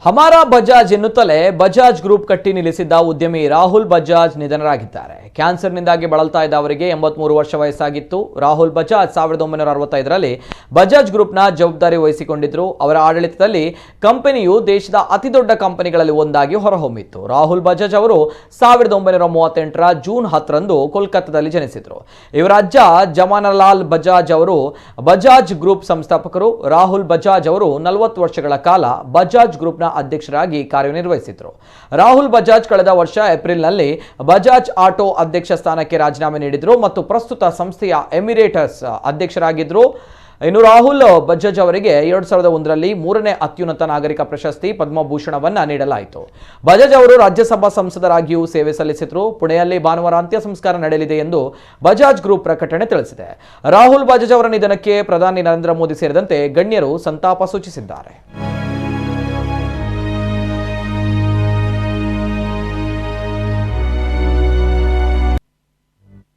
ಹಮಾರಾ Bajaj ಎನ್ನುತ್ತಲೇ Bajaj group ಕಟ್ಟಿ ನಿಲ್ಲಿಸಿದ್ದ ಉದ್ಯಮಿ ರಾಹುಲ್ ಬಜಾಜ್ ನಿಧನರಾಗಿದ್ದಾರೆ. ಕ್ಯಾನ್ಸರ್ನಿಂದಾಗಿ ಬಳಲ್ತಾ ಇದ್ದ ಅವರಿಗೆ 83 ವರ್ಷ ವಯಸ್ಸಾಗಿತ್ತು. ರಾಹುಲ್ ಬಜಾಜ್ 1965ರಲ್ಲಿ ಬಜಾಜ್ ಗ್ರೂಪ್ನ ಜವಾಬ್ದಾರಿ ವಹಿಸಿಕೊಂಡಿದ್ರು. ಅವರ ಆಡಳಿತದಲ್ಲಿ ಕಂಪನಿಯು ದೇಶದ ಅತಿದೊಡ್ಡ ಕಂಪನಿಗಳಲ್ಲಿ ಒಂದಾಗಿ ಹೊರಹೊಮ್ಮಿತ್ತು. ರಾಹುಲ್ ಬಜಾಜ್ ಅವರು 1938ರ ಜೂನ್ 10ರಂದು ಕೋಲ್ಕತ್ತಾದಲ್ಲಿ ಜನಿಸಿದರು. ಇವರ ಅಜ್ಜ ಜಮಾನಲಾಲ್ ಬಜಾಜ್ ಅವರು ಬಜಾಜ್ ಗ್ರೂಪ್ ಸಂಸ್ಥಾಪಕರು. ರಾಹುಲ್ ಬಜಾಜ್ ಅವರು 40 ವರ್ಷಗಳ ಕಾಲ ಬಜಾಜ್ ಗ್ರೂಪ್ನ ಅಧ್ಯಕ್ಷರಾಗಿ ಕಾರ್ಯನಿರ್ವಹಿಸಿದರು. ರಾಹುಲ್ ಬಜಾಜ್ ಕಳೆದ ವರ್ಷ ಏಪ್ರಿಲ್ನಲ್ಲಿ ಬಜಾಜ್ ಆಟೋ ಅಧ್ಯಕ್ಷ ಸ್ಥಾನಕ್ಕೆ ರಾಜೀನಾಮೆ ನೀಡಿದರು ಮತ್ತು ಪ್ರಸ್ತುತ ಸಂಸ್ಥೆಯ ಎಮಿರೇಟಸ್ ಅಧ್ಯಕ್ಷರಾಗಿದ್ದರು. ಇನ್ನು ರಾಹುಲ್ ಬಜಾಜ್ ಅವರಿಗೆ 2001ರಲ್ಲಿ 3ನೇ ಅತ್ಯುನ್ನತ ನಾಗರಿಕ ಪ್ರಶಸ್ತಿ ಪದ್ಮಭೂಷಣವನ್ನ ನೀಡಲಾಯಿತು. ಬಜಾಜ್ ಅವರು ರಾಜ್ಯಸಭಾ ಸಂಸದರಾಗಿಯೂ ಸೇವೆ ಸಲ್ಲಿಸಿದರು. ಪುಣೆಯಲ್ಲಿ ಭಾನುವಾರ ಅಂತ್ಯ ಸಂಸ್ಕಾರ ನಡೆಯಲಿದೆ ಎಂದು ಬಜಾಜ್ ಗ್ರೂಪ್ ಪ್ರಕಟಣೆ ತಿಳಿಸಿದೆ. ರಾಹುಲ್ ಬಜಾಜ್ ಅವರ ನಿಧನಕ್ಕೆ ಪ್ರಧಾನಿ ನರೇಂದ್ರ ಮೋದಿ ಸೇರಿದಂತೆ ಗಣ್ಯರು ಸಂತಾಪ ಸೂಚಿಸಿದ್ದಾರೆ.